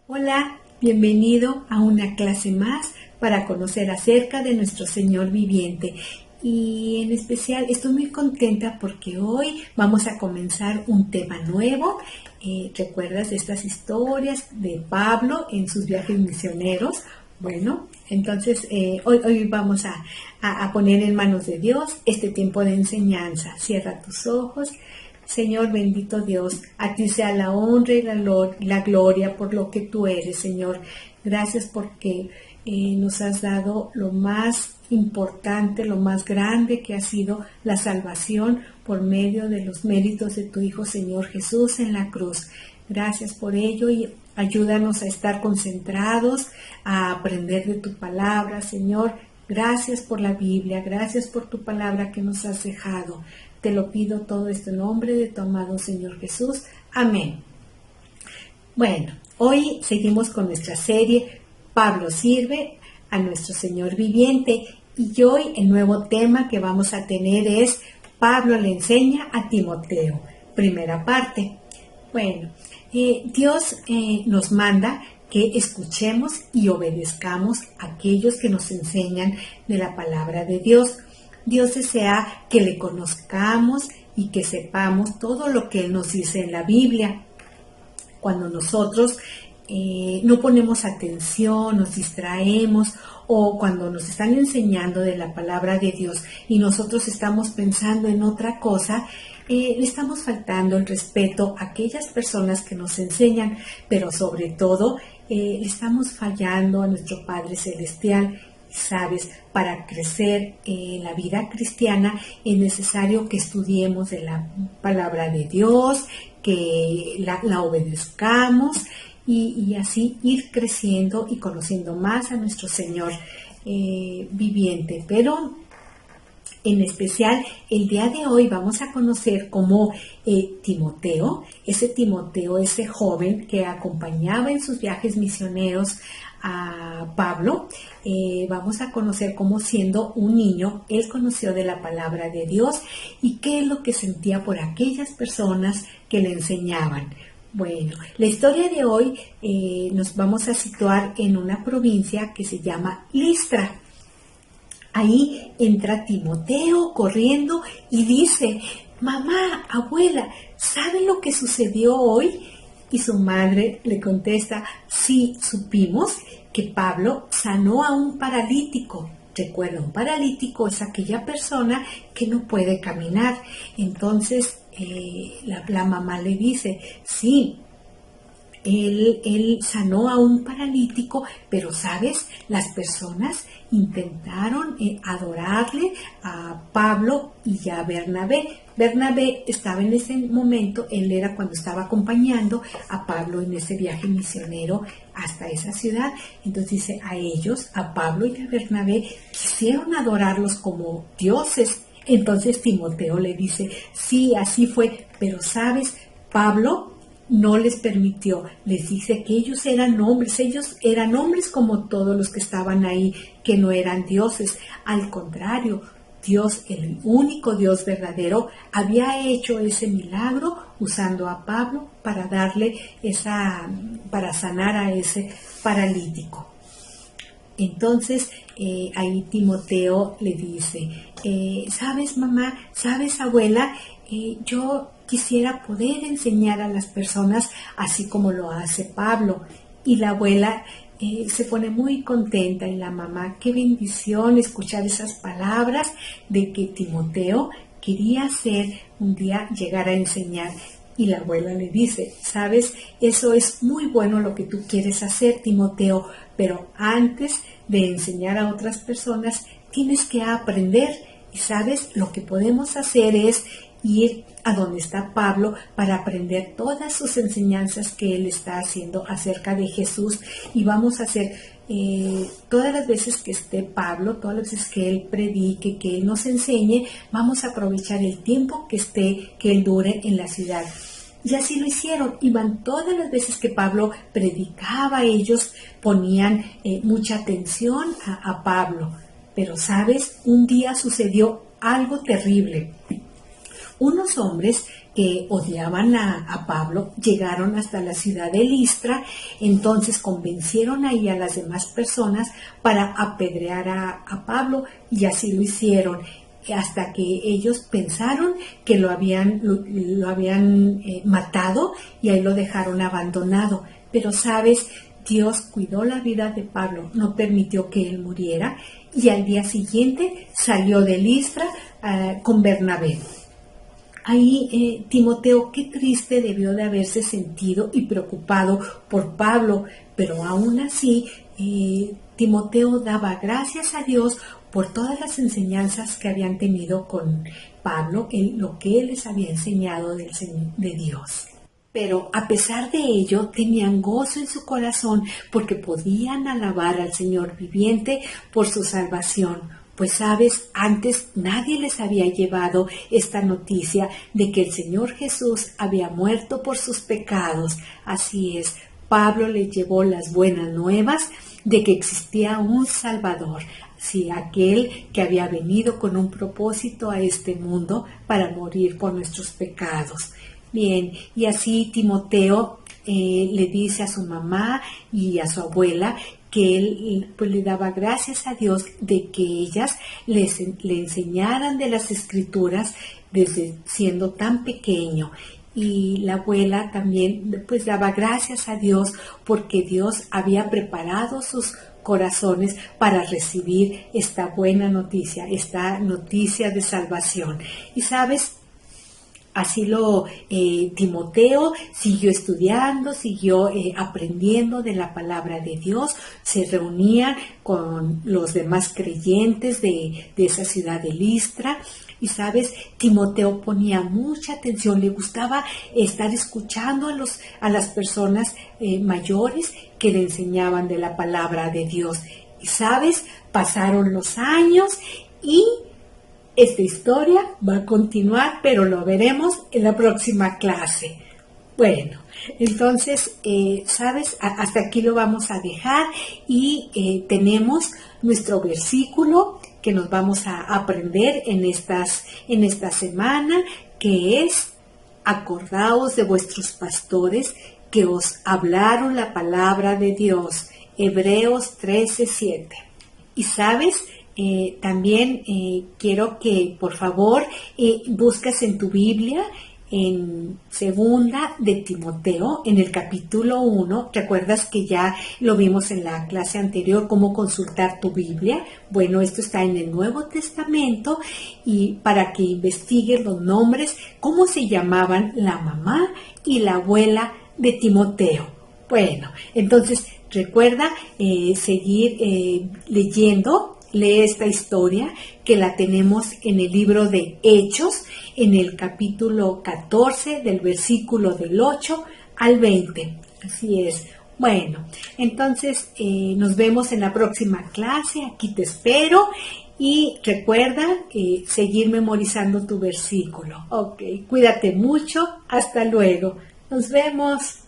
Hola, bienvenido a una clase más para conocer acerca de nuestro Señor viviente. Y en especial estoy muy contenta porque hoy vamos a comenzar un tema nuevo. ¿Recuerdas estas historias de Pablo en sus viajes misioneros? Bueno, entonces hoy vamos a poner en manos de Dios este tiempo de enseñanza. Cierra tus ojos. Señor bendito Dios, a ti sea la honra y la gloria por lo que tú eres, Señor. Gracias porque nos has dado lo más importante, lo más grande que ha sido la salvación por medio de los méritos de tu Hijo, Señor Jesús, en la cruz. Gracias por ello y ayúdanos a estar concentrados, a aprender de tu palabra, Señor. Gracias por la Biblia, gracias por tu palabra que nos has dejado. Te lo pido todo esto en nombre de tu amado Señor Jesús. Amén. Bueno, hoy seguimos con nuestra serie Pablo sirve a nuestro Señor viviente y hoy el nuevo tema que vamos a tener es Pablo le enseña a Timoteo, primera parte. Bueno, Dios nos manda que escuchemos y obedezcamos a aquellos que nos enseñan de la palabra de Dios. Dios desea que le conozcamos y que sepamos todo lo que Él nos dice en la Biblia. Cuando nosotros no ponemos atención, nos distraemos o cuando nos están enseñando de la palabra de Dios y nosotros estamos pensando en otra cosa, le estamos faltando el respeto a aquellas personas que nos enseñan, pero sobre todo le estamos fallando a nuestro Padre Celestial. Sabes, para crecer en la vida cristiana es necesario que estudiemos de la palabra de Dios, que la obedezcamos y así ir creciendo y conociendo más a nuestro Señor viviente. Pero en especial el día de hoy vamos a conocer cómo Timoteo, ese joven que acompañaba en sus viajes misioneros a Pablo, vamos a conocer cómo siendo un niño, él conoció de la palabra de Dios y qué es lo que sentía por aquellas personas que le enseñaban. Bueno, la historia de hoy nos vamos a situar en una provincia que se llama Listra. Ahí entra Timoteo corriendo y dice: mamá, abuela, ¿saben lo que sucedió hoy? Y su madre le contesta: sí, supimos que Pablo sanó a un paralítico. Recuerda, un paralítico es aquella persona que no puede caminar. Entonces la mamá le dice: sí, él sanó a un paralítico, pero sabes, las personas intentaron adorarle a Pablo y a Bernabé. Bernabé estaba en ese momento, él era cuando estaba acompañando a Pablo en ese viaje misionero hasta esa ciudad. Entonces dice, a ellos, a Pablo y a Bernabé, quisieron adorarlos como dioses. Entonces Timoteo le dice, sí, así fue, pero sabes, Pablo no les permitió, les dice que ellos eran hombres como todos los que estaban ahí, que no eran dioses. Al contrario, Dios, el único Dios verdadero, había hecho ese milagro usando a Pablo para para sanar a ese paralítico. Entonces, ahí Timoteo le dice, ¿sabes, mamá? ¿Sabes, abuela? Yo quisiera poder enseñar a las personas así como lo hace Pablo. Y la abuela se pone muy contenta y la mamá, qué bendición escuchar esas palabras de que Timoteo quería un día llegar a enseñar. Y la abuela le dice, sabes, eso es muy bueno lo que tú quieres hacer, Timoteo, pero antes de enseñar a otras personas tienes que aprender. Y sabes, lo que podemos hacer es ir a donde está Pablo para aprender todas sus enseñanzas que él está haciendo acerca de Jesús, y vamos a hacer todas las veces que esté Pablo, todas las veces que él predique, que él nos enseñe, vamos a aprovechar el tiempo que él dure en la ciudad. Y así lo hicieron, iban todas las veces que Pablo predicaba, ellos ponían mucha atención a Pablo. Pero sabes, un día sucedió algo terrible. Unos hombres que odiaban a Pablo, llegaron hasta la ciudad de Listra. Entonces convencieron ahí a las demás personas para apedrear a Pablo, y así lo hicieron, hasta que ellos pensaron que lo habían matado, y ahí lo dejaron abandonado. Pero sabes, Dios cuidó la vida de Pablo, no permitió que él muriera, y al día siguiente salió de Listra con Bernabé. Ahí, Timoteo, qué triste debió de haberse sentido y preocupado por Pablo, pero aún así, Timoteo daba gracias a Dios por todas las enseñanzas que habían tenido con Pablo, lo que él les había enseñado de Dios. Pero a pesar de ello, tenían gozo en su corazón porque podían alabar al Señor viviente por su salvación. Pues sabes, antes nadie les había llevado esta noticia de que el Señor Jesús había muerto por sus pecados. Así es, Pablo les llevó las buenas nuevas de que existía un Salvador. Sí, aquel que había venido con un propósito a este mundo para morir por nuestros pecados. Bien, y así Timoteo le dice a su mamá y a su abuela que él pues le daba gracias a Dios de que ellas le enseñaran de las Escrituras desde siendo tan pequeño. Y la abuela también pues daba gracias a Dios porque Dios había preparado sus corazones para recibir esta buena noticia, esta noticia de salvación. Y sabes, así Timoteo siguió estudiando, siguió aprendiendo de la palabra de Dios, se reunía con los demás creyentes de esa ciudad de Listra. Y sabes, Timoteo ponía mucha atención, le gustaba estar escuchando a las personas mayores que le enseñaban de la palabra de Dios. Y sabes, pasaron los años y esta historia va a continuar, pero lo veremos en la próxima clase. Bueno, entonces, ¿sabes? Hasta aquí lo vamos a dejar, y tenemos nuestro versículo que nos vamos a aprender en esta semana, que es: acordaos de vuestros pastores que os hablaron la palabra de Dios. Hebreos 13:7. Y sabes, también quiero que por favor busques en tu Biblia en segunda de Timoteo, en el capítulo 1. ¿Recuerdas que ya lo vimos en la clase anterior, cómo consultar tu Biblia? Bueno, esto está en el Nuevo Testamento, y para que investigues los nombres, cómo se llamaban la mamá y la abuela de Timoteo. Bueno, entonces recuerda seguir leyendo. Lee esta historia, que la tenemos en el libro de Hechos, en el capítulo 14, del versículo del 8 al 20. Así es. Bueno, entonces nos vemos en la próxima clase. Aquí te espero. Y recuerda seguir memorizando tu versículo. Ok, cuídate mucho. Hasta luego. Nos vemos.